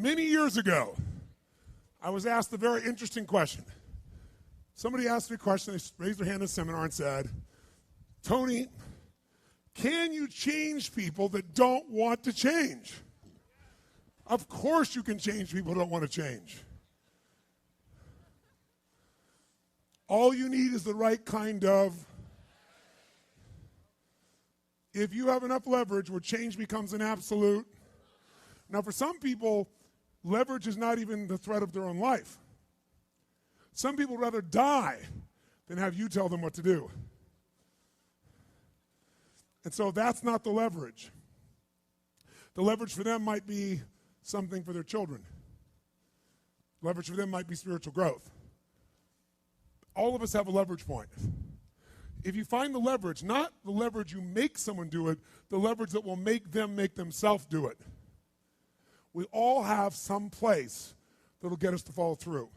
Many years ago, I was asked a very interesting question. Somebody asked me a question, they raised their hand in a seminar and said, Tony, can you change people that don't want to change? Of course you can change people who don't want to change. All you need is the right kind of. If you have enough leverage where change becomes an absolute. Now for some people, leverage is not even the threat of their own life. Some people would rather die than have you tell them what to do. And so that's not the leverage. The leverage for them might be something for their children. Leverage for them might be spiritual growth. All of us have a leverage point. If you find the leverage, not the leverage you make someone do it, the leverage that will make them make themselves do it. We all have some place that will get us to follow through.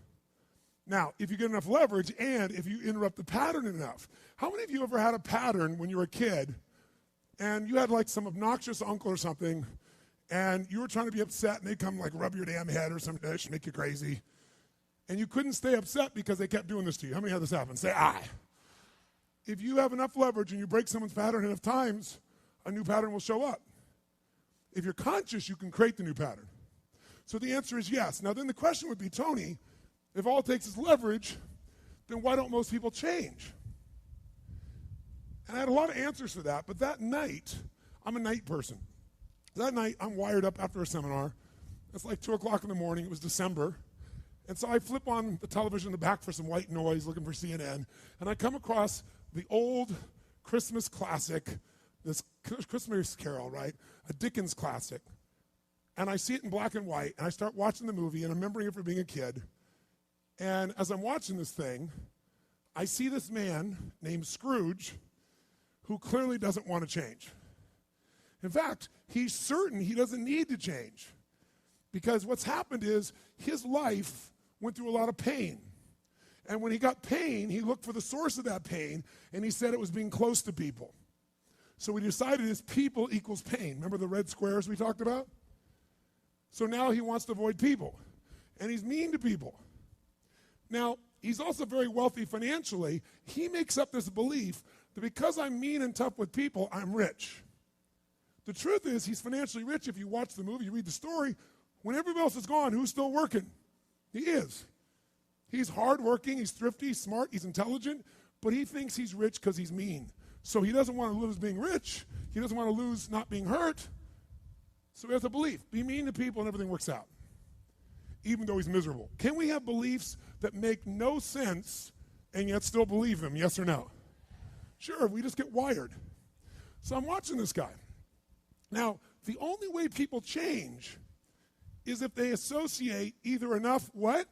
Now, if you get enough leverage and if you interrupt the pattern enough, how many of you ever had a pattern when you were a kid and you had like some obnoxious uncle or something and you were trying to be upset and they'd come like rub your damn head or some dish, make you crazy, and you couldn't stay upset because they kept doing this to you? How many had this happen? Say aye. If you have enough leverage and you break someone's pattern enough times, a new pattern will show up. If you're conscious, you can create the new pattern. So the answer is yes. Now then the question would be, Tony, if all it takes is leverage, then why don't most people change? And I had a lot of answers for that, but that night, I'm a night person. That night, I'm wired up after a seminar. It's like 2 o'clock in the morning. It was December. And so I flip on the television in the back for some white noise, looking for CNN, and I come across the old Christmas classic, this Christmas Carol, right? A Dickens classic. And I see it in black and white, and I start watching the movie, and I'm remembering it from being a kid. And as I'm watching this thing, I see this man named Scrooge who clearly doesn't want to change. In fact, he's certain he doesn't need to change because what's happened is his life went through a lot of pain. And when he got pain, he looked for the source of that pain, and he said it was being close to people. So we decided is people equals pain. Remember the red squares we talked about? So now he wants to avoid people, and he's mean to people. Now, he's also very wealthy financially. He makes up this belief that because I'm mean and tough with people, I'm rich. The truth is he's financially rich. If you watch the movie, you read the story, when everybody else is gone, who's still working? He is. He's hardworking, he's thrifty, he's smart, he's intelligent, but he thinks he's rich because he's mean. So he doesn't want to lose being rich. He doesn't want to lose not being hurt. So he has a belief. Be mean to people and everything works out, even though he's miserable. Can we have beliefs that make no sense and yet still believe them, yes or no? Sure, we just get wired. So I'm watching this guy. Now, the only way people change is if they associate either enough what?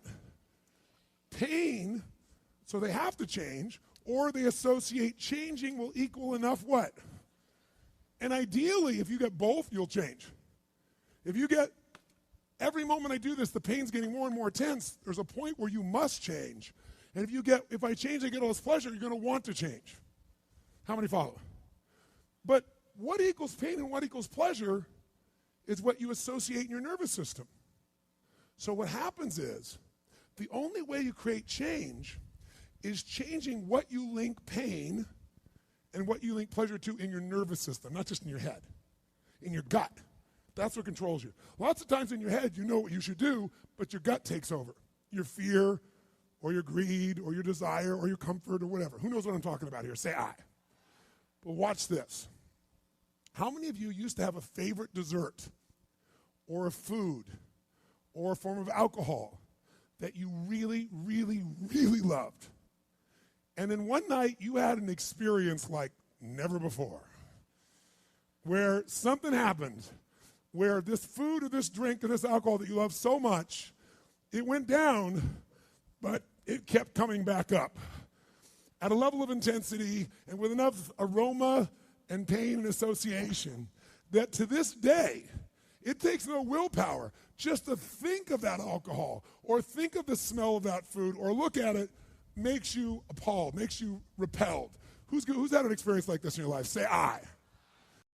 Pain, so they have to change, or they associate changing will equal enough what? And ideally, if you get both, you'll change. If you get, every moment I do this, the pain's getting more and more intense, there's a point where you must change. And if I change, I get all this pleasure, you're going to want to change. How many follow? But what equals pain and what equals pleasure is what you associate in your nervous system. So what happens is, the only way you create change is changing what you link pain and what you link pleasure to in your nervous system, not just in your head, in your gut. That's what controls you. Lots of times in your head, you know what you should do, but your gut takes over. Your fear or your greed or your desire or your comfort or whatever. Who knows what I'm talking about here? Say aye. But watch this. How many of you used to have a favorite dessert or a food or a form of alcohol that you really, really, really loved? And then one night you had an experience like never before, where something happened, where this food or this drink or this alcohol that you love so much, it went down, but it kept coming back up at a level of intensity and with enough aroma and pain and association that to this day, it takes no willpower just to think of that alcohol or think of the smell of that food or look at it makes you appalled, makes you repelled. Who's had an experience like this in your life? Say aye.